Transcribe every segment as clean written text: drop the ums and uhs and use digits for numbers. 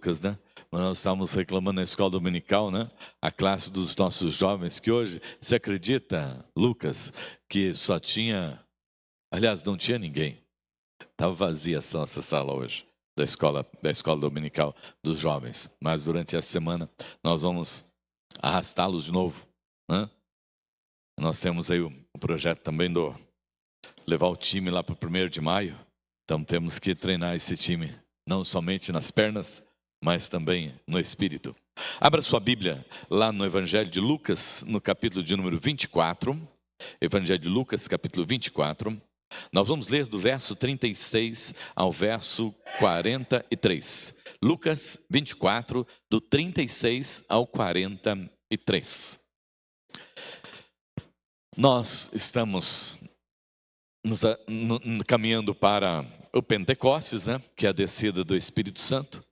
Lucas, né? Nós estávamos reclamando na escola dominical, né? A classe dos nossos jovens, que hoje, você acredita, Lucas, que só tinha, aliás, não tinha ninguém. Estava vazia essa nossa sala hoje, da escola dominical dos jovens. Mas durante essa semana nós vamos arrastá-los de novo, né? Nós temos aí o projeto também do levar o time lá para o 1º de maio. Então temos que treinar esse time, não somente nas pernas, mas também no espírito. Abra sua Bíblia lá no Evangelho de Lucas, no capítulo de número 24. Evangelho de Lucas, capítulo 24. Nós vamos ler do verso 36 ao verso 43. Lucas 24, do 36 ao 43. Nós estamos caminhando para o Pentecostes, né, que é a descida do Espírito Santo.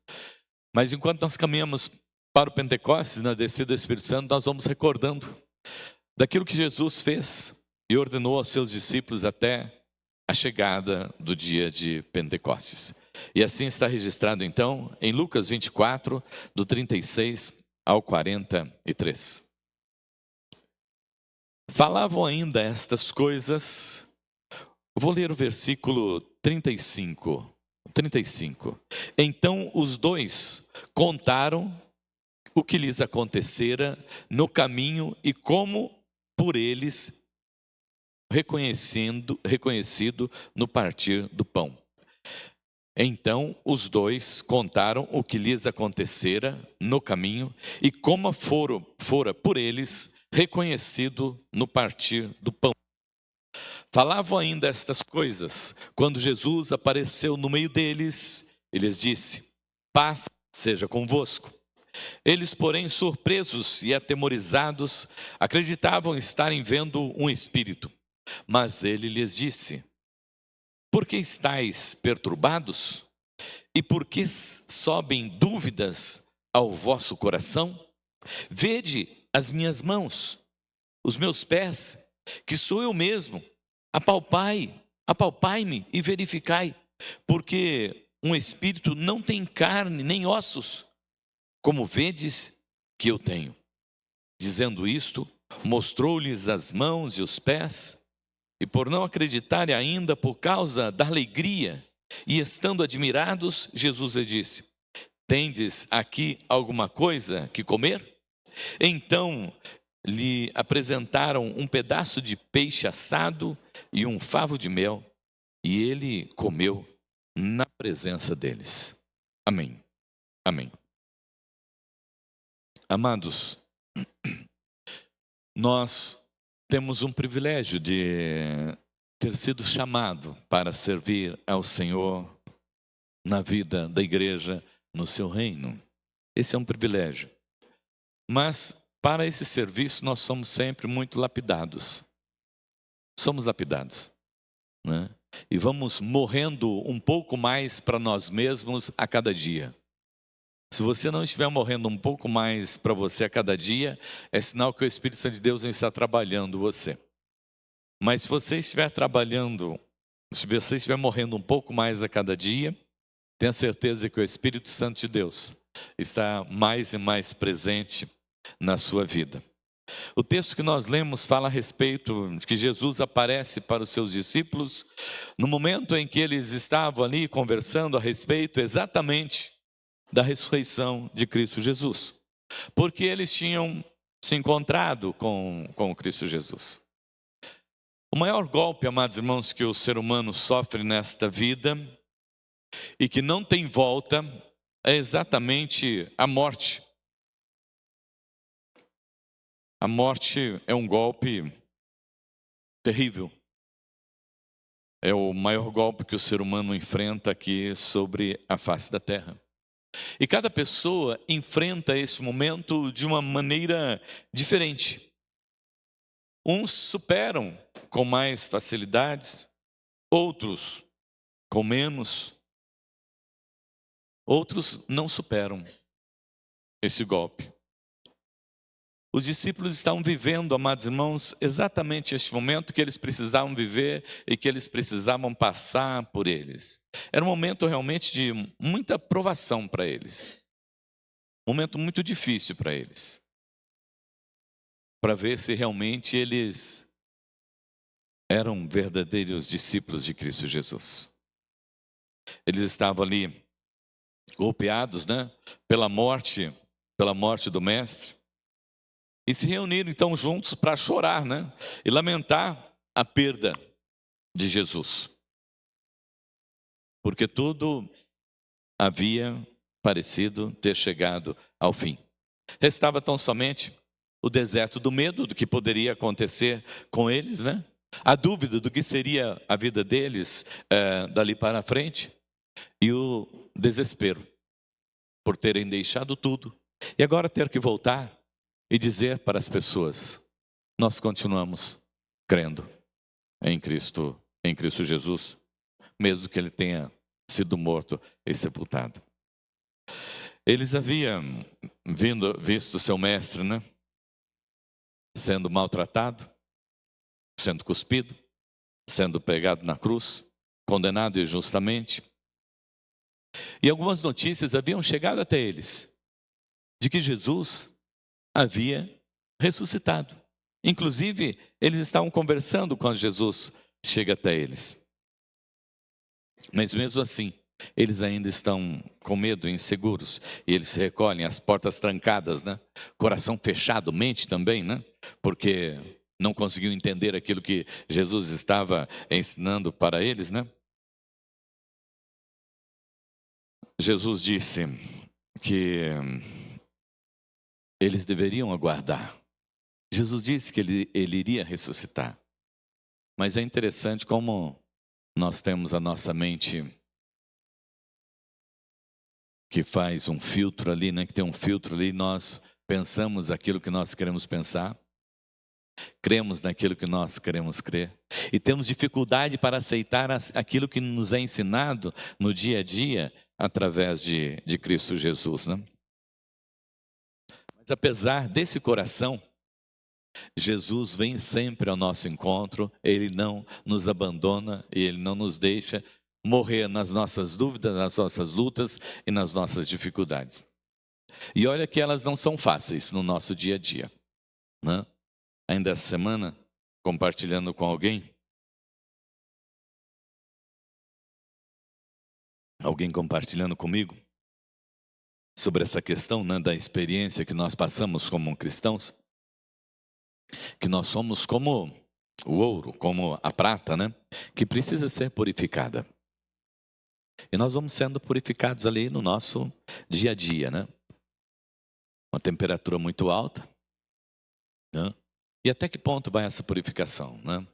Mas enquanto nós caminhamos para o Pentecostes, na descida do Espírito Santo, nós vamos recordando daquilo que Jesus fez e ordenou aos seus discípulos até a chegada do dia de Pentecostes. E assim está registrado então em Lucas 24, do 36 ao 43. Falavam ainda estas coisas. Vou ler o versículo 35. Então os dois contaram o que lhes acontecera no caminho e como por eles reconhecido no partir do pão. Então os dois contaram o que lhes acontecera no caminho e como fora por eles reconhecido no partir do pão. Falavam ainda estas coisas quando Jesus apareceu no meio deles e lhes disse: paz seja convosco. Eles, porém, surpresos e atemorizados, acreditavam estarem vendo um espírito. Mas ele lhes disse: por que estáis perturbados? E por que sobem dúvidas ao vosso coração? Vede as minhas mãos, os meus pés, que sou eu mesmo. Apalpai-me e verificai, porque um espírito não tem carne nem ossos, como vedes que eu tenho. Dizendo isto, mostrou-lhes as mãos e os pés, e por não acreditarem ainda por causa da alegria, e estando admirados, Jesus lhe disse: tendes aqui alguma coisa que comer? Então lhe apresentaram um pedaço de peixe assado e um favo de mel, e ele comeu na presença deles. Amém. Amém. Amados, nós temos um privilégio de ter sido chamado para servir ao Senhor na vida da igreja, no seu reino. Esse é um privilégio. Mas para esse serviço nós somos sempre muito lapidados. Somos lapidados, né? E vamos morrendo um pouco mais para nós mesmos a cada dia. Se você não estiver morrendo um pouco mais para você a cada dia, é sinal que o Espírito Santo de Deus não está trabalhando você. Mas se você estiver trabalhando, se você estiver morrendo um pouco mais a cada dia, tenha certeza que o Espírito Santo de Deus está mais e mais presente na sua vida. O texto que nós lemos fala a respeito de que Jesus aparece para os seus discípulos no momento em que eles estavam ali conversando a respeito exatamente da ressurreição de Cristo Jesus, porque eles tinham se encontrado com o Cristo Jesus. O maior golpe, amados irmãos, que o ser humano sofre nesta vida e que não tem volta é exatamente a morte. A morte é um golpe terrível. É o maior golpe que o ser humano enfrenta aqui sobre a face da terra. E cada pessoa enfrenta esse momento de uma maneira diferente. Uns superam com mais facilidades, outros com menos. Outros não superam esse golpe. Os discípulos estavam vivendo, amados irmãos, exatamente este momento que eles precisavam viver e que eles precisavam passar por eles. Era um momento realmente de muita provação para eles. momento muito difícil para eles, para ver se realmente eles eram verdadeiros discípulos de Cristo Jesus. Eles estavam ali golpeados, né, pela morte do mestre, e se reuniram então juntos para chorar, né, e lamentar a perda de Jesus, porque tudo havia parecido ter chegado ao fim. Restava tão somente o deserto do medo do que poderia acontecer com eles, né? A dúvida do que seria a vida deles dali para frente, e o desespero por terem deixado tudo e agora ter que voltar e dizer para as pessoas: nós continuamos crendo em Cristo Jesus, mesmo que ele tenha sido morto e sepultado. Eles haviam visto seu mestre, né, sendo maltratado, sendo cuspido, sendo pregado na cruz, condenado injustamente. E algumas notícias haviam chegado até eles de que Jesus havia ressuscitado. Inclusive, eles estavam conversando quando Jesus chega até eles. Mas mesmo assim, eles ainda estão com medo, inseguros, e eles se recolhem, as portas trancadas, né? Coração fechado, mente também, né? Porque não conseguiu entender aquilo que Jesus estava ensinando para eles, né? Jesus disse que eles deveriam aguardar. Jesus disse que ele iria ressuscitar. Mas é interessante como nós temos a nossa mente que faz um filtro ali, né? Que tem um filtro ali, nós pensamos aquilo que nós queremos pensar, cremos naquilo que nós queremos crer, e temos dificuldade para aceitar aquilo que nos é ensinado no dia a dia através de Cristo Jesus, né? Mas apesar desse coração, Jesus vem sempre ao nosso encontro, Ele não nos abandona e Ele não nos deixa morrer nas nossas dúvidas, nas nossas lutas e nas nossas dificuldades. E olha que elas não são fáceis no nosso dia a dia, né? Ainda essa semana, compartilhando com alguém compartilhando comigo sobre essa questão, né, da experiência que nós passamos como cristãos, que nós somos como o ouro, como a prata, né, que precisa ser purificada. E nós vamos sendo purificados ali no nosso dia a dia, né? Uma temperatura muito alta, né? E até que ponto vai essa purificação, né?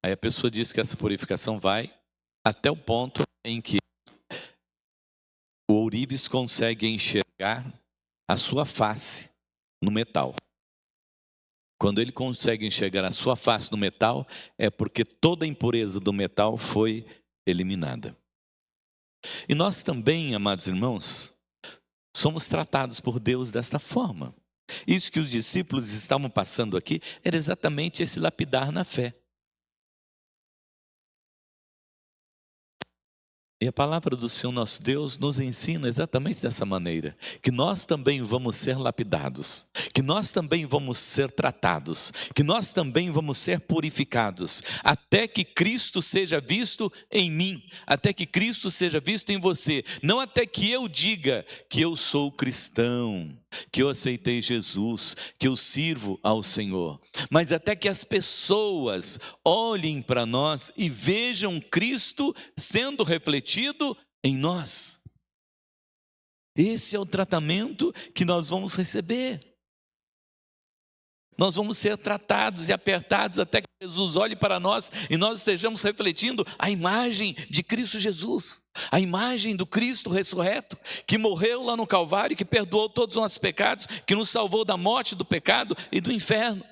Aí a pessoa diz que essa purificação vai até o ponto em que o ourives consegue enxergar a sua face no metal. Quando ele consegue enxergar a sua face no metal, é porque toda a impureza do metal foi eliminada. E nós também, amados irmãos, somos tratados por Deus desta forma. Isso que os discípulos estavam passando aqui era exatamente esse lapidar na fé. E a palavra do Senhor nosso Deus nos ensina exatamente dessa maneira, que nós também vamos ser lapidados, que nós também vamos ser tratados, que nós também vamos ser purificados, até que Cristo seja visto em mim, até que Cristo seja visto em você, não até que eu diga que eu sou cristão, que eu aceitei Jesus, que eu sirvo ao Senhor, mas até que as pessoas olhem para nós e vejam Cristo sendo refletido em nós. Esse é o tratamento que nós vamos receber. Nós vamos ser tratados e apertados até que Jesus olhe para nós e nós estejamos refletindo a imagem de Cristo Jesus, a imagem do Cristo ressurreto, que morreu lá no Calvário, que perdoou todos os nossos pecados, que nos salvou da morte, do pecado e do inferno.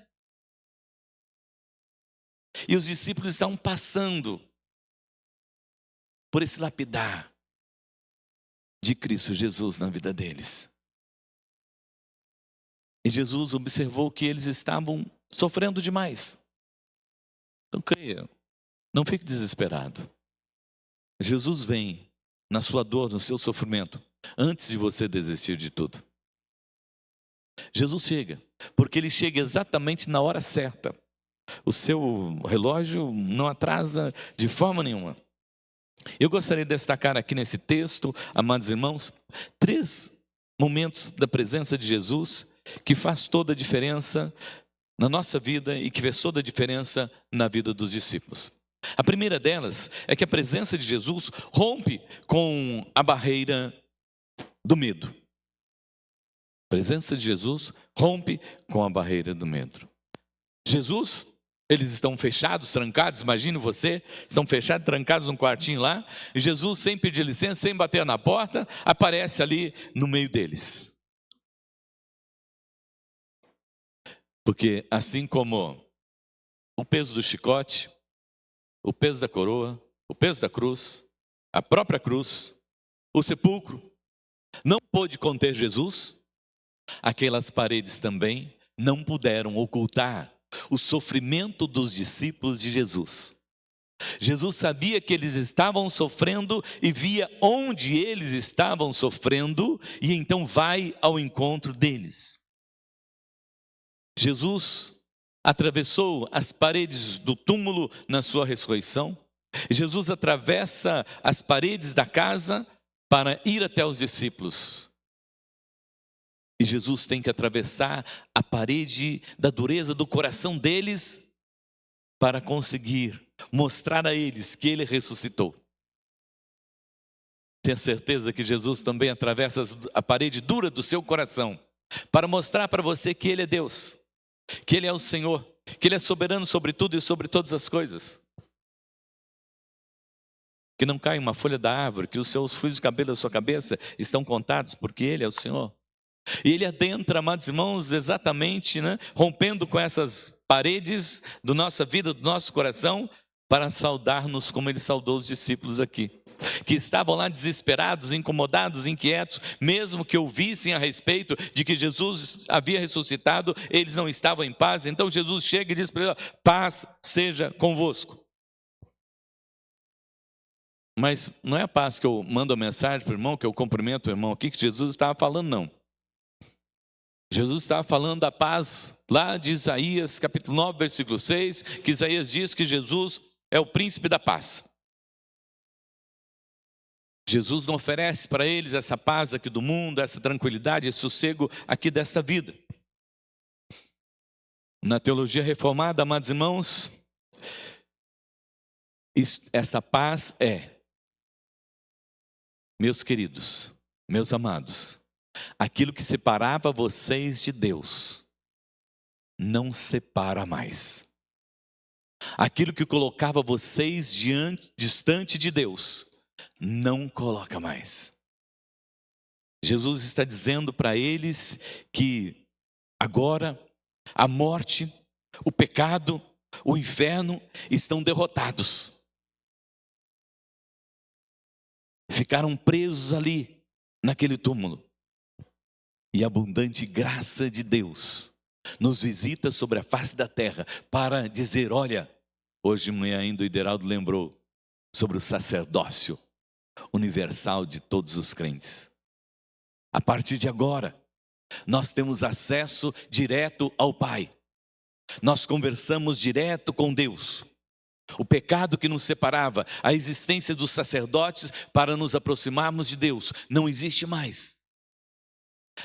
E os discípulos estavam passando por esse lapidar de Cristo Jesus na vida deles. E Jesus observou que eles estavam sofrendo demais. Então creia, não fique desesperado. Jesus vem na sua dor, no seu sofrimento, antes de você desistir de tudo. Jesus chega, porque ele chega exatamente na hora certa. O seu relógio não atrasa de forma nenhuma. Eu gostaria de destacar aqui nesse texto, amados irmãos, 3 momentos da presença de Jesus que faz toda a diferença na nossa vida e que fez toda a diferença na vida dos discípulos. A primeira delas é que a presença de Jesus rompe com a barreira do medo. A presença de Jesus rompe com a barreira do medo. Jesus, eles estão fechados, trancados, imagine você, estão fechados, trancados num quartinho lá, e Jesus, sem pedir licença, sem bater na porta, aparece ali no meio deles. Porque assim como o peso do chicote, o peso da coroa, o peso da cruz, a própria cruz, o sepulcro, não pôde conter Jesus, aquelas paredes também não puderam ocultar o sofrimento dos discípulos de Jesus. Jesus sabia que eles estavam sofrendo e via onde eles estavam sofrendo e então vai ao encontro deles. Jesus atravessou as paredes do túmulo na sua ressurreição. Jesus atravessa as paredes da casa para ir até os discípulos. E Jesus tem que atravessar a parede da dureza do coração deles para conseguir mostrar a eles que ele ressuscitou. Tenha certeza que Jesus também atravessa a parede dura do seu coração para mostrar para você que ele é Deus, que ele é o Senhor, que ele é soberano sobre tudo e sobre todas as coisas. Que não cai uma folha da árvore, que os seus fios de cabelo da sua cabeça estão contados, porque ele é o Senhor. E ele adentra, amados irmãos, exatamente, rompendo com essas paredes da nossa vida, do nosso coração, para saudar-nos como ele saudou os discípulos aqui, que estavam lá desesperados, incomodados, inquietos, mesmo que ouvissem a respeito de que Jesus havia ressuscitado, eles não estavam em paz. Então Jesus chega e diz para eles: paz seja convosco. Mas não é a paz que eu mando a mensagem para o irmão, que eu cumprimento o irmão aqui, que Jesus estava falando, não. Jesus estava falando da paz lá de Isaías, capítulo 9, versículo 6, que Isaías diz que Jesus é o príncipe da paz. Jesus não oferece para eles essa paz aqui do mundo, essa tranquilidade, esse sossego aqui desta vida. Na teologia reformada, amados irmãos, essa paz é, meus queridos, meus amados, aquilo que separava vocês de Deus, não separa mais. Aquilo que colocava vocês distante de Deus, não coloca mais. Jesus está dizendo para eles que agora a morte, o pecado, o inferno estão derrotados. Ficaram presos ali, naquele túmulo. E a abundante graça de Deus nos visita sobre a face da terra para dizer: olha, hoje de manhã ainda o Ideraldo lembrou sobre o sacerdócio universal de todos os crentes. A partir de agora, nós temos acesso direto ao Pai. Nós conversamos direto com Deus. O pecado que nos separava, a existência dos sacerdotes para nos aproximarmos de Deus, não existe mais.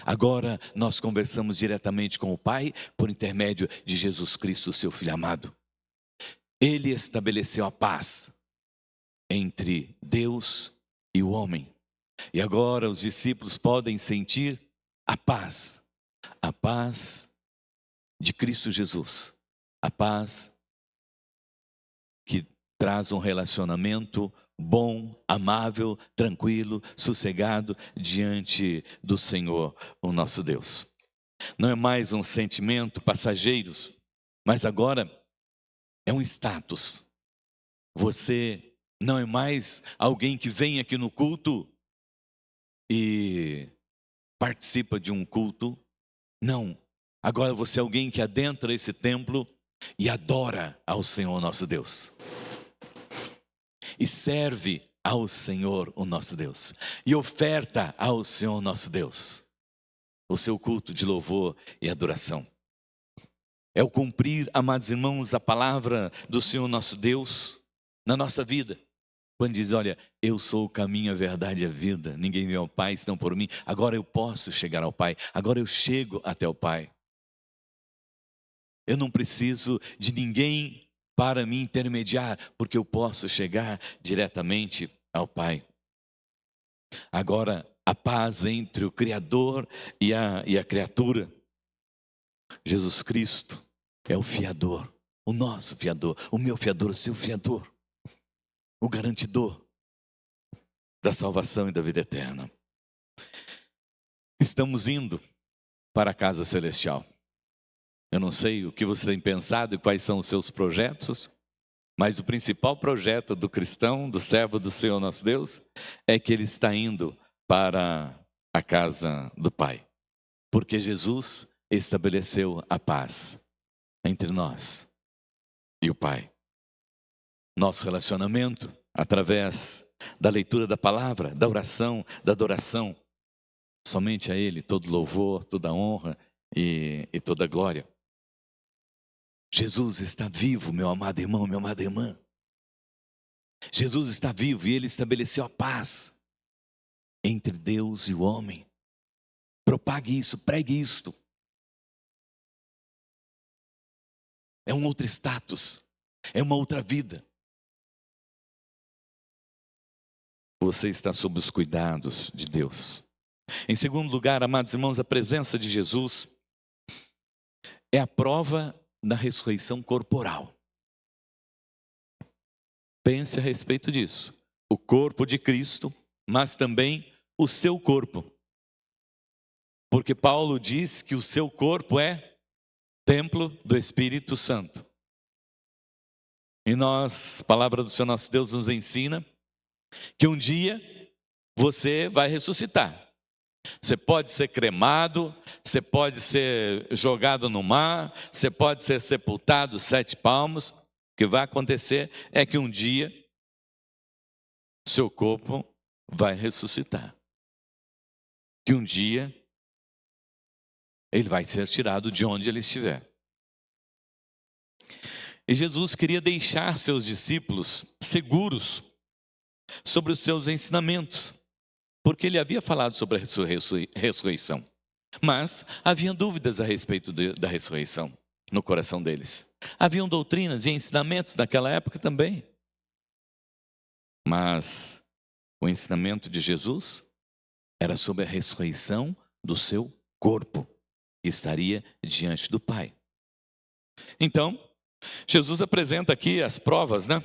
Agora nós conversamos diretamente com o Pai por intermédio de Jesus Cristo, seu Filho amado. Ele estabeleceu a paz entre Deus e o homem. E agora os discípulos podem sentir a paz de Cristo Jesus, a paz que traz um relacionamento bom, amável, tranquilo, sossegado diante do Senhor, o nosso Deus. Não é mais um sentimento passageiro, mas agora é um status. Você não é mais alguém que vem aqui no culto e participa de um culto. Não, agora você é alguém que adentra esse templo e adora ao Senhor nosso Deus. E serve ao Senhor o nosso Deus. E oferta ao Senhor nosso Deus. o seu culto de louvor e adoração. É o cumprir, amados irmãos, a palavra do Senhor nosso Deus na nossa vida. Quando diz, olha, eu sou o caminho, a verdade e a vida, ninguém vem ao Pai senão por mim, agora eu posso chegar ao Pai, agora eu chego até o Pai. Eu não preciso de ninguém para me intermediar, porque eu posso chegar diretamente ao Pai. Agora, a paz entre o Criador e a criatura. Jesus Cristo é o fiador, o nosso fiador, o meu fiador, o seu fiador, o garantidor da salvação e da vida eterna. Estamos indo para a casa celestial. Eu não sei o que você tem pensado e quais são os seus projetos, mas o principal projeto do cristão, do servo do Senhor nosso Deus, é que ele está indo para a casa do Pai. Porque Jesus estabeleceu a paz entre nós e o Pai. Nosso relacionamento, através da leitura da palavra, da oração, da adoração, somente a Ele todo louvor, toda honra e toda glória. Jesus está vivo, meu amado irmão, minha amada irmã. Jesus está vivo e Ele estabeleceu a paz entre Deus e o homem. Propague isso, pregue isto. É um outro status, é uma outra vida. Você está sob os cuidados de Deus. Em segundo lugar, amados irmãos, a presença de Jesus é a prova da ressurreição corporal. Pense a respeito disso. O corpo de Cristo, mas também o seu corpo. Porque Paulo diz que o seu corpo é templo do Espírito Santo. E nós, a palavra do Senhor nosso Deus nos ensina que um dia você vai ressuscitar. Você pode ser cremado, você pode ser jogado no mar, você pode ser sepultado 7 palmos. O que vai acontecer é que um dia seu corpo vai ressuscitar. Que um dia ele vai ser tirado de onde ele estiver. E Jesus queria deixar seus discípulos seguros sobre os seus ensinamentos, porque ele havia falado sobre a ressurreição. Mas havia dúvidas a respeito da ressurreição no coração deles. Haviam doutrinas e ensinamentos naquela época também. Mas o ensinamento de Jesus era sobre a ressurreição do seu corpo, que estaria diante do Pai. Então, Jesus apresenta aqui as provas, né?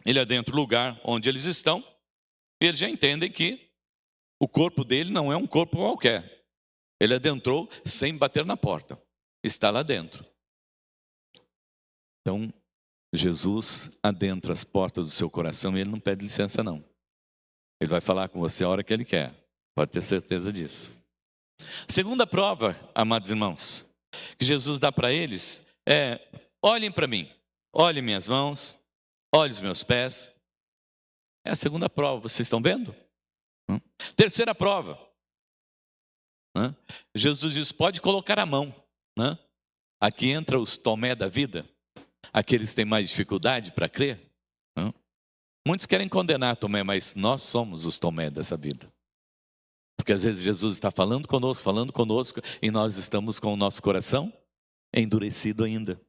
Ele adentra o lugar onde eles estão, e eles já entendem que o corpo dele não é um corpo qualquer. Ele adentrou sem bater na porta, está lá dentro. Então, Jesus adentra as portas do seu coração e ele não pede licença não. Ele vai falar com você a hora que ele quer, pode ter certeza disso. A segunda prova, amados irmãos, que Jesus dá para eles é: olhem para mim, olhem minhas mãos, olhem os meus pés. É a segunda prova, vocês estão vendo? Terceira prova, Jesus diz: pode colocar a mão. Aqui entra os Tomé da vida, aqueles que têm mais dificuldade para crer. Muitos querem condenar Tomé, mas nós somos os Tomé dessa vida. Porque às vezes Jesus está falando conosco, e nós estamos com o nosso coração endurecido ainda.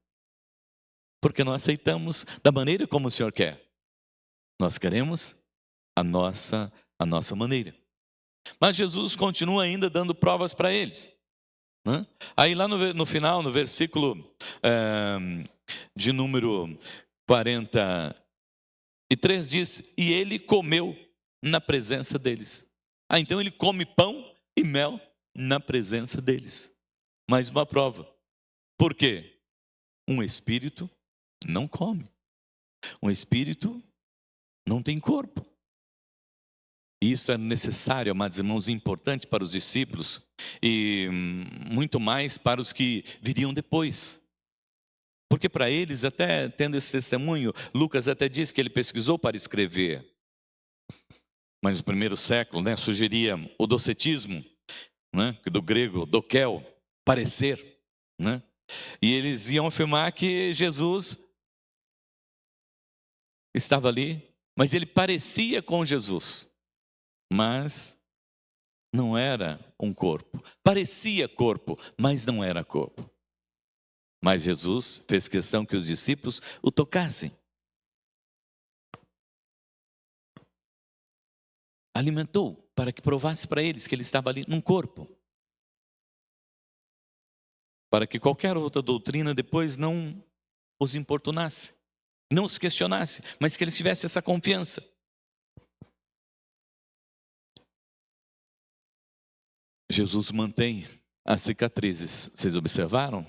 Porque não aceitamos da maneira como o Senhor quer. Nós queremos a nossa maneira. Mas Jesus continua ainda dando provas para eles. Aí lá no final, no versículo de número 43 diz: e ele comeu na presença deles. Então ele come pão e mel na presença deles. Mais uma prova. Por quê? Um espírito não come. Um espírito não tem corpo. Isso é necessário, amados irmãos, importante para os discípulos e muito mais para os que viriam depois. Porque para eles, até tendo esse testemunho, Lucas até diz que ele pesquisou para escrever. Mas no primeiro século, sugeria o docetismo. né? Do grego, dokel, parecer, né? E eles iam afirmar que Jesus estava ali, mas ele parecia com Jesus, mas não era um corpo. Parecia corpo, mas não era corpo. Mas Jesus fez questão que os discípulos o tocassem. Alimentou para que provasse para eles que ele estava ali num corpo. Para que qualquer outra doutrina depois não os importunasse, não os questionasse, mas que eles tivessem essa confiança. Jesus mantém as cicatrizes. Vocês observaram?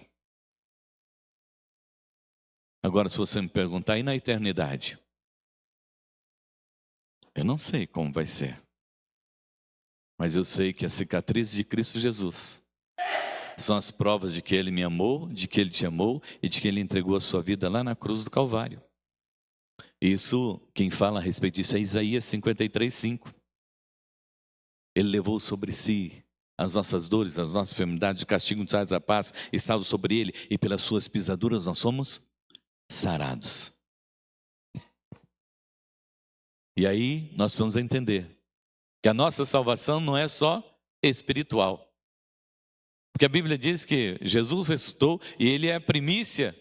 Agora, se você me perguntar, e na eternidade? Eu não sei como vai ser. Mas eu sei que as cicatrizes de Cristo Jesus são as provas de que Ele me amou, de que Ele te amou e de que Ele entregou a sua vida lá na cruz do Calvário. Isso, quem fala a respeito disso é Isaías 53:5. Ele levou sobre si as nossas dores, as nossas enfermidades, o castigo que nos traz a paz estava sobre Ele, e pelas suas pisaduras nós somos sarados. E aí nós precisamos entender que a nossa salvação não é só espiritual. Porque a Bíblia diz que Jesus ressuscitou e Ele é a primícia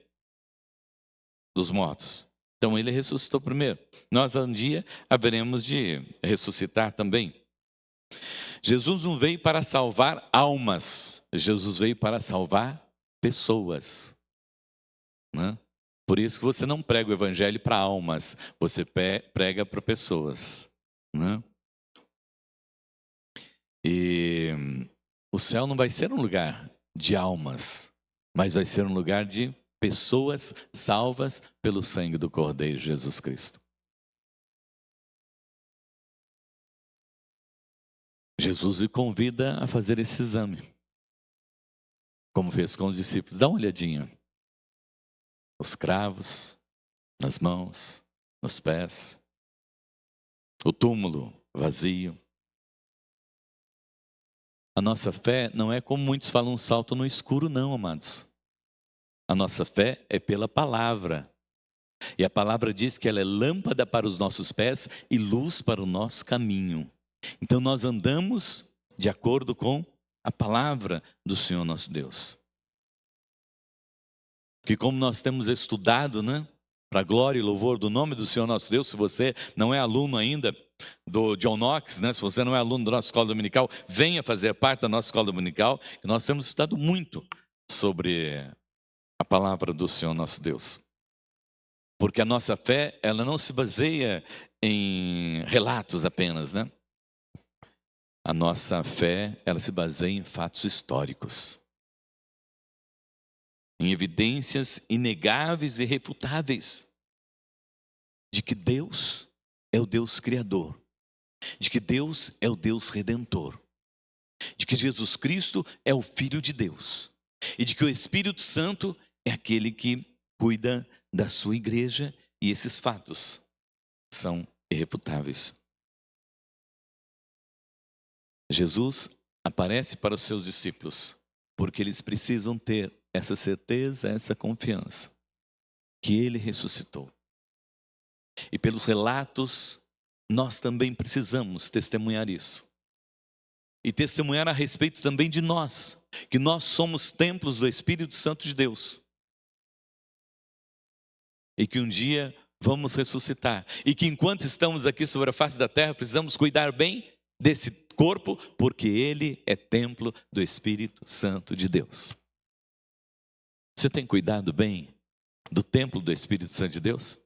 dos mortos. Então Ele ressuscitou primeiro. Nós um dia haveremos de ressuscitar também. Jesus não veio para salvar almas. Jesus veio para salvar pessoas, né? Por isso que você não prega o evangelho para almas, você prega para pessoas, né? E o céu não vai ser um lugar de almas, mas vai ser um lugar de pessoas salvas pelo sangue do Cordeiro Jesus Cristo. Jesus lhe convida a fazer esse exame, como fez com os discípulos. Dá uma olhadinha. Os cravos nas mãos, nos pés, o túmulo vazio. A nossa fé não é como muitos falam, um salto no escuro, não, amados. A nossa fé é pela palavra. E a palavra diz que ela é lâmpada para os nossos pés e luz para o nosso caminho. Então nós andamos de acordo com a palavra do Senhor nosso Deus. Que como nós temos estudado, né? Para a glória e louvor do nome do Senhor nosso Deus. Se você não é aluno ainda do John Knox, né? Se você não é aluno da nossa escola dominical, venha fazer parte da nossa escola dominical. Nós temos estudado muito sobre a palavra do Senhor nosso Deus. Porque a nossa fé, ela não se baseia em relatos apenas, né? A nossa fé, ela se baseia em fatos históricos. Em evidências inegáveis e irrefutáveis de que Deus é o Deus Criador, de que Deus é o Deus Redentor, de que Jesus Cristo é o Filho de Deus e de que o Espírito Santo é aquele que cuida da sua igreja, e esses fatos são irrefutáveis. Jesus aparece para os seus discípulos porque eles precisam ter essa certeza, essa confiança que Ele ressuscitou. E pelos relatos, nós também precisamos testemunhar isso. E testemunhar a respeito também de nós, que nós somos templos do Espírito Santo de Deus. E que um dia vamos ressuscitar. E que enquanto estamos aqui sobre a face da terra, precisamos cuidar bem desse corpo, porque ele é templo do Espírito Santo de Deus. Você tem cuidado bem do templo do Espírito Santo de Deus?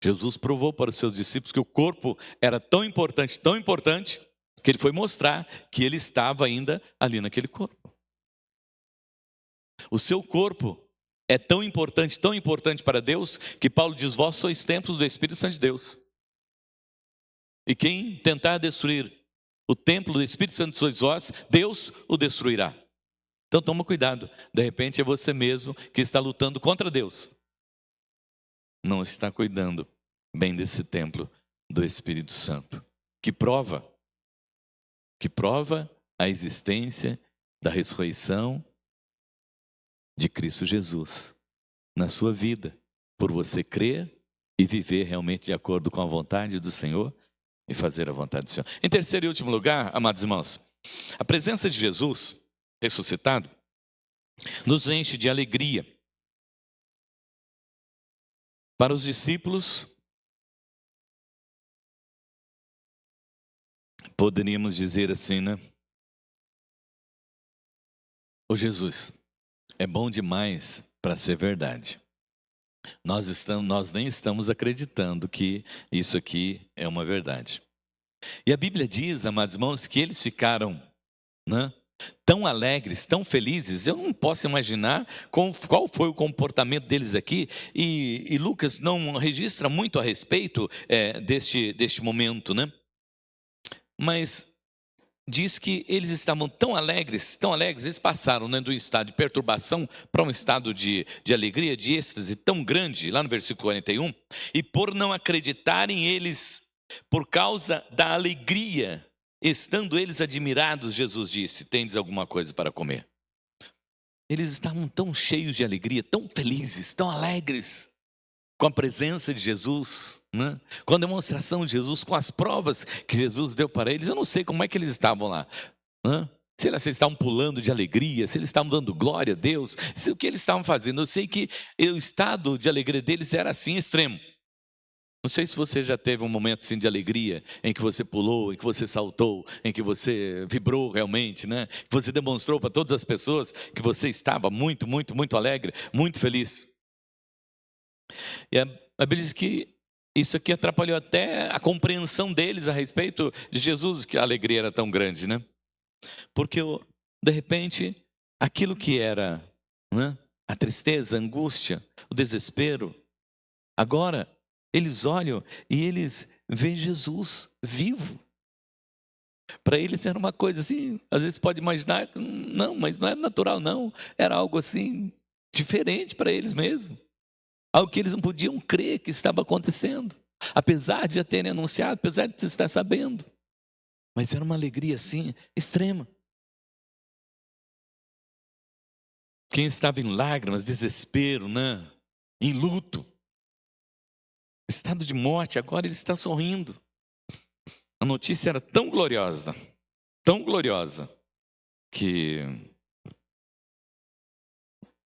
Jesus provou para os seus discípulos que o corpo era tão importante, que ele foi mostrar que ele estava ainda ali naquele corpo. O seu corpo é tão importante para Deus, que Paulo diz: vós sois templos do Espírito Santo de Deus. E quem tentar destruir o templo do Espírito Santo de sois vós, Deus o destruirá. Então toma cuidado, de repente é você mesmo que está lutando contra Deus. Não está cuidando bem desse templo do Espírito Santo. Que prova que prova a existência da ressurreição de Cristo Jesus na sua vida, por você crer e viver realmente de acordo com a vontade do Senhor e fazer a vontade do Senhor. Em terceiro e último lugar, amados irmãos, a presença de Jesus ressuscitado nos enche de alegria. Para os discípulos, poderíamos dizer assim, né? Ô Jesus, é bom demais para ser verdade. Nós nem estamos acreditando que isso aqui é uma verdade. E a Bíblia diz, amados irmãos, que eles ficaram, né, tão alegres, tão felizes. Eu não posso imaginar qual foi o comportamento deles aqui. E Lucas não registra muito a respeito deste momento, né? Mas diz que eles estavam tão alegres, eles passaram, né, do estado de perturbação para um estado de alegria, de êxtase tão grande, lá no versículo 41, e por não acreditarem eles, por causa da alegria, estando eles admirados, Jesus disse: tendes alguma coisa para comer? Eles estavam tão cheios de alegria, tão felizes, tão alegres, com a presença de Jesus, né? Com a demonstração de Jesus, com as provas que Jesus deu para eles. Eu não sei como é que eles estavam lá, né? Se eles estavam pulando de alegria, se eles estavam dando glória a Deus, o que eles estavam fazendo. Eu sei que o estado de alegria deles era assim, extremo. Não sei se você já teve um momento assim de alegria, em que você pulou, em que você saltou, em que você vibrou realmente, né? Que você demonstrou para todas as pessoas que você estava muito, muito, muito alegre, muito feliz. E a Bíblia diz que isso aqui atrapalhou até a compreensão deles a respeito de Jesus, que a alegria era tão grande, né? Porque, de repente, aquilo que era, né, a tristeza, a angústia, o desespero, agora eles olham e eles veem Jesus vivo. Para eles era uma coisa assim, às vezes pode imaginar, não, mas não era natural não, era algo assim, diferente para eles mesmo. Algo que eles não podiam crer que estava acontecendo, apesar de já terem anunciado, apesar de estar sabendo. Mas era uma alegria assim, extrema. Quem estava em lágrimas, desespero, né? Em luto, estado de morte, agora ele está sorrindo. A notícia era tão gloriosa, que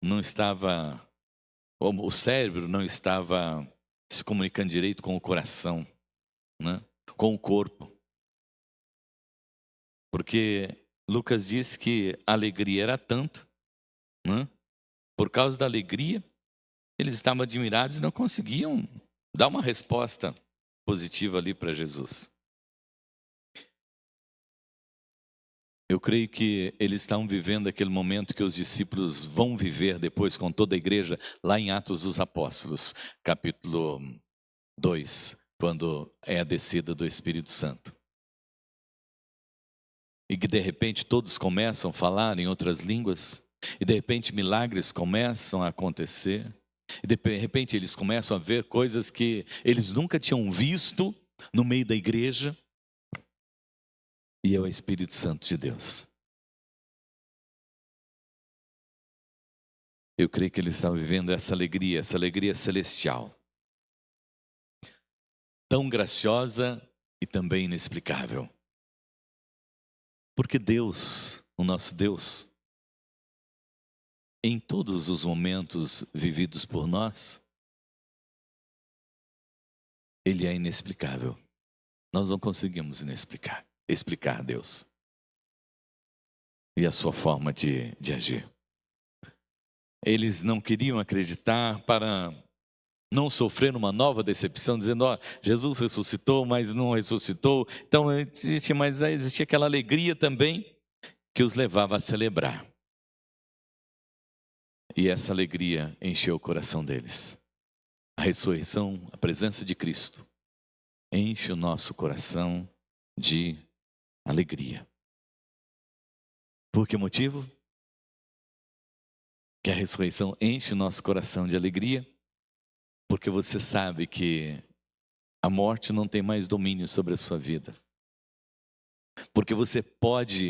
não estava, o cérebro não estava se comunicando direito com o coração, né? Com o corpo. Porque Lucas diz que a alegria era tanta, né? Por causa da alegria, eles estavam admirados e não conseguiam dar uma resposta positiva ali para Jesus. Eu creio que eles estavam vivendo aquele momento que os discípulos vão viver depois com toda a igreja, lá em Atos dos Apóstolos, capítulo 2, quando é a descida do Espírito Santo. E que de repente todos começam a falar em outras línguas, e de repente milagres começam a acontecer, e de repente eles começam a ver coisas que eles nunca tinham visto no meio da igreja, e é o Espírito Santo de Deus. Eu creio que eles estavam vivendo essa alegria celestial, tão graciosa e também inexplicável. Porque Deus, o nosso Deus, em todos os momentos vividos por nós, Ele é inexplicável. Nós não conseguimos explicar Deus e a sua forma de agir. Eles não queriam acreditar para não sofrer uma nova decepção, dizendo: ó, Jesus ressuscitou, mas não ressuscitou. Então existia aquela alegria também que os levava a celebrar. E essa alegria encheu o coração deles. A ressurreição, a presença de Cristo, enche o nosso coração de alegria. Por que motivo? Que a ressurreição enche o nosso coração de alegria, porque você sabe que a morte não tem mais domínio sobre a sua vida. Porque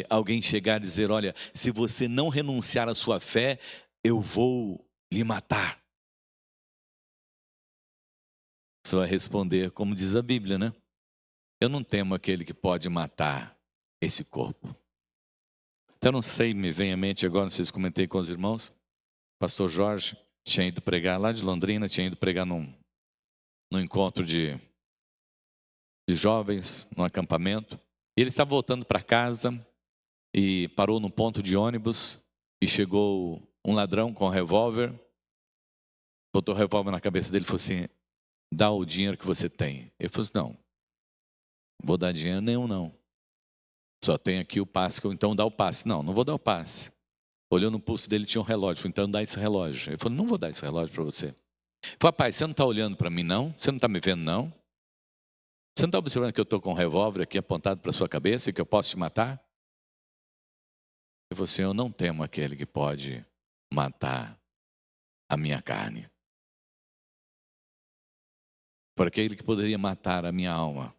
alguém chegar e dizer, olha, se você não renunciar à sua fé, eu vou lhe matar. Você vai responder, como diz a Bíblia, né? Eu não temo aquele que pode matar esse corpo. Então, não sei, me vem à mente agora, não sei se comentei com os irmãos, pastor Jorge tinha ido pregar lá de Londrina, tinha ido pregar num encontro de jovens, num acampamento. E ele estava voltando para casa e parou num ponto de ônibus e chegou um ladrão com um revólver, botou o revólver na cabeça dele e falou assim, dá o dinheiro que você tem. Ele falou assim, não, vou dar dinheiro nenhum não. Só tem aqui o passe, então dá o passe. Não, não vou dar o passe. Olhou no pulso dele, tinha um relógio. Então dá esse relógio. Ele falou, não vou dar esse relógio para você. Ele falou, rapaz, você não está olhando para mim não? Você não está me vendo não? Você não está observando que eu estou com um revólver aqui apontado para sua cabeça e que eu posso te matar? Ele falou assim, eu não temo aquele que pode matar a minha carne. Por aquele que poderia matar a minha alma.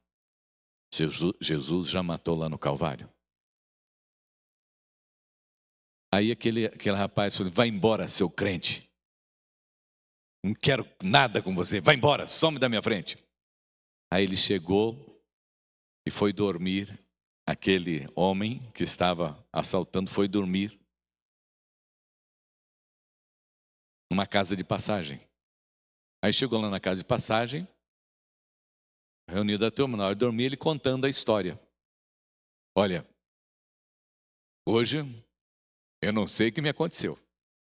Jesus já matou lá no Calvário. Aí aquele rapaz falou, vai embora, seu crente. Não quero nada com você, vai embora, some da minha frente. Aí ele chegou e foi dormir. Aquele homem que estava assaltando foi dormir numa casa de passagem. Aí chegou lá na casa de passagem, reunido a turma, na hora de dormir, ele contando a história. Olha, hoje eu não sei o que me aconteceu,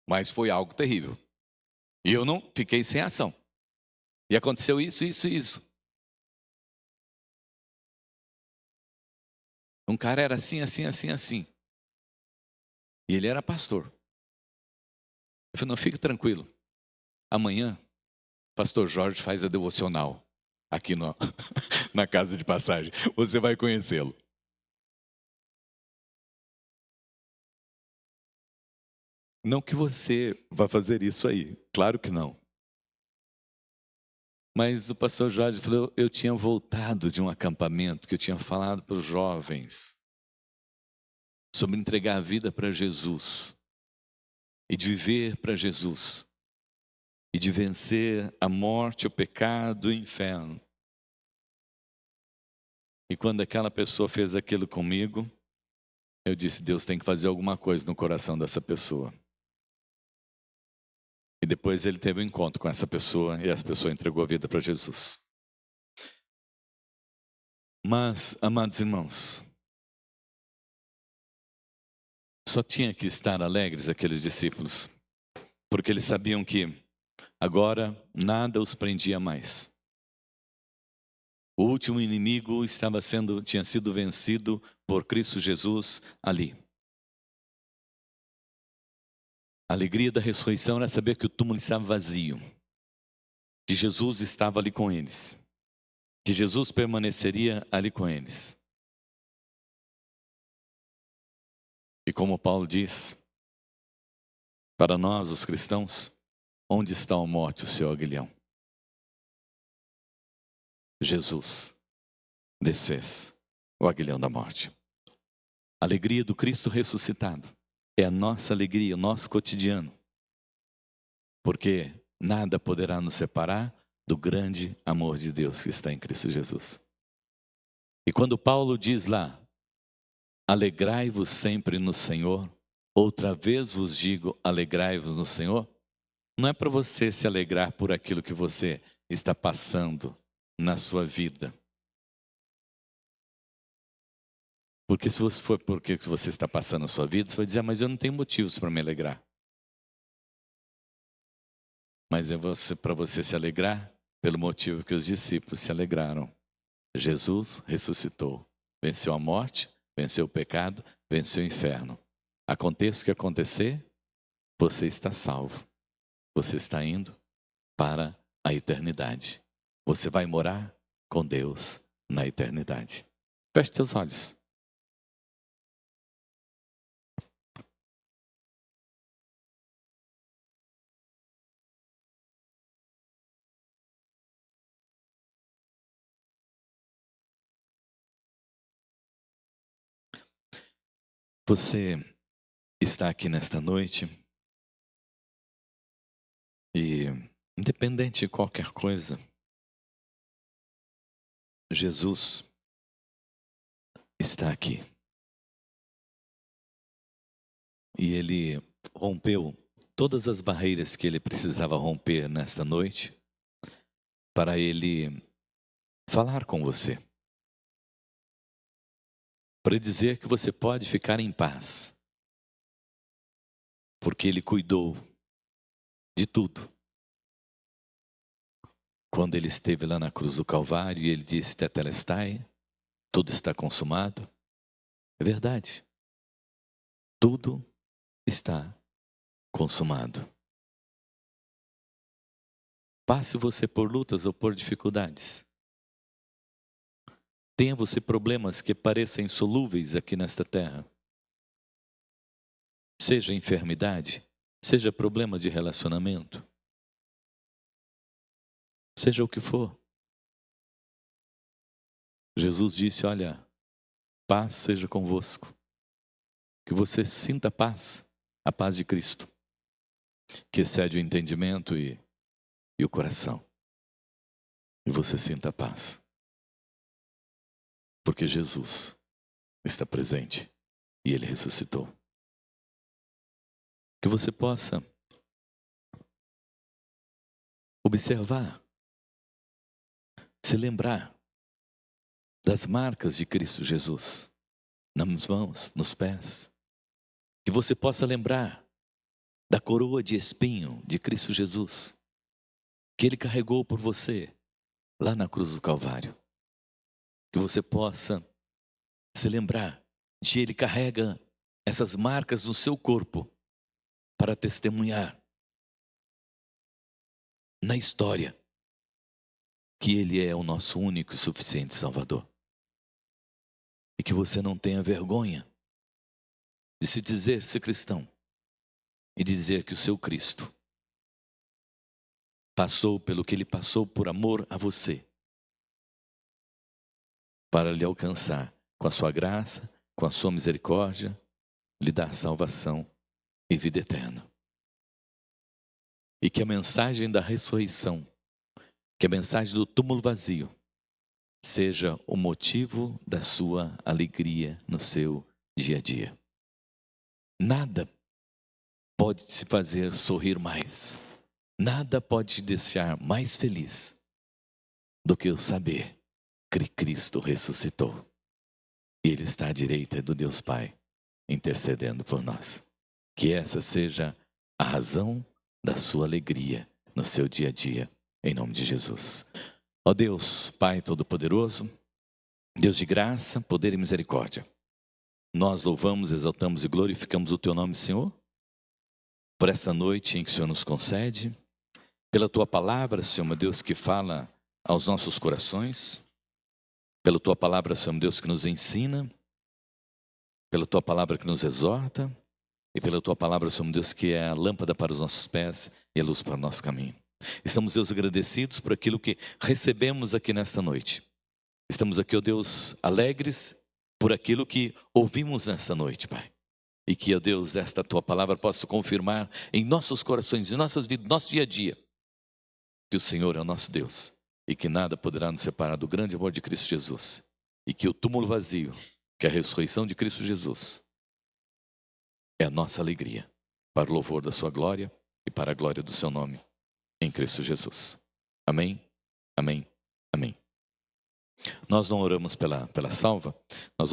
mas foi algo terrível. E eu não fiquei sem ação. E aconteceu isso, isso e isso. Um cara era assim, assim, assim, assim. E ele era pastor. Eu falei, não, fique tranquilo. Amanhã, pastor Jorge faz a devocional aqui na casa de passagem. Você vai conhecê-lo. Não que você vá fazer isso aí, claro que não. Mas o pastor Jorge falou, eu tinha voltado de um acampamento que eu tinha falado para os jovens sobre entregar a vida para Jesus e de viver para Jesus e de vencer a morte, o pecado, o inferno. E quando aquela pessoa fez aquilo comigo, eu disse, Deus tem que fazer alguma coisa no coração dessa pessoa. E depois ele teve um encontro com essa pessoa e essa pessoa entregou a vida para Jesus. Mas, amados irmãos, só tinha que estar alegres aqueles discípulos, porque eles sabiam que agora nada os prendia mais. O último inimigo tinha sido vencido por Cristo Jesus ali. A alegria da ressurreição era saber que o túmulo estava vazio, que Jesus estava ali com eles, que Jesus permaneceria ali com eles. E como Paulo diz, para nós os cristãos, onde está a morte, o seu aguilhão? Jesus desfez o aguilhão da morte. A alegria do Cristo ressuscitado é a nossa alegria, o nosso cotidiano. Porque nada poderá nos separar do grande amor de Deus que está em Cristo Jesus. E quando Paulo diz lá, alegrai-vos sempre no Senhor, outra vez vos digo, alegrai-vos no Senhor, não é para você se alegrar por aquilo que você está passando na sua vida. Porque se você for por que você está passando na sua vida, você vai dizer, mas eu não tenho motivos para me alegrar. Mas é para você se alegrar pelo motivo que os discípulos se alegraram. Jesus ressuscitou, venceu a morte, venceu o pecado, venceu o inferno. Aconteça o que acontecer, você está salvo. Você está indo para a eternidade. Você vai morar com Deus na eternidade. Feche teus olhos. Você está aqui nesta noite e, independente de qualquer coisa, Jesus está aqui. E Ele rompeu todas as barreiras que Ele precisava romper nesta noite para Ele falar com você. Para dizer que você pode ficar em paz. Porque Ele cuidou de tudo. Quando Ele esteve lá na cruz do Calvário, Ele disse, Tetelestai, tudo está consumado. É verdade. Tudo está consumado. Passe você por lutas ou por dificuldades. Tenha você problemas que pareçam insolúveis aqui nesta terra. Seja enfermidade, seja problema de relacionamento. Seja o que for. Jesus disse, olha, paz seja convosco. Que você sinta paz, a paz de Cristo, que excede o entendimento e o coração. E você sinta paz. Porque Jesus está presente e Ele ressuscitou. Que você possa observar, se lembrar das marcas de Cristo Jesus, nas mãos, nos pés. Que você possa lembrar da coroa de espinho de Cristo Jesus, que Ele carregou por você lá na cruz do Calvário. Que você possa se lembrar de Ele carrega essas marcas no seu corpo para testemunhar na história que Ele é o nosso único e suficiente Salvador. E que você não tenha vergonha de se dizer ser cristão e dizer que o seu Cristo passou pelo que Ele passou por amor a você, para lhe alcançar com a sua graça, com a sua misericórdia, lhe dar salvação e vida eterna. E que a mensagem da ressurreição, que a mensagem do túmulo vazio, seja o motivo da sua alegria no seu dia a dia. Nada pode te fazer sorrir mais, nada pode te deixar mais feliz do que o saber que Cristo ressuscitou. E Ele está à direita do Deus Pai, intercedendo por nós. Que essa seja a razão da sua alegria no seu dia a dia, em nome de Jesus. Ó Deus, Pai Todo-Poderoso, Deus de graça, poder e misericórdia, nós louvamos, exaltamos e glorificamos o Teu nome, Senhor, por essa noite em que o Senhor nos concede, pela Tua palavra, Senhor, meu Deus, que fala aos nossos corações, pela Tua palavra, Senhor, meu Deus, que nos ensina, pela Tua palavra que nos exorta, e pela Tua palavra, Senhor, meu Deus, que é a lâmpada para os nossos pés e a luz para o nosso caminho. Estamos, Deus, agradecidos por aquilo que recebemos aqui nesta noite. Estamos aqui, ó Deus, alegres por aquilo que ouvimos nesta noite, Pai. E que, ó Deus, esta Tua palavra possa confirmar em nossos corações, em nossas vidas, nosso dia a dia, que o Senhor é o nosso Deus e que nada poderá nos separar do grande amor de Cristo Jesus. E que o túmulo vazio, que é a ressurreição de Cristo Jesus, é a nossa alegria, para o louvor da Sua glória e para a glória do Seu nome, em Cristo Jesus. Amém, amém, amém. Nós não oramos pela salva, nós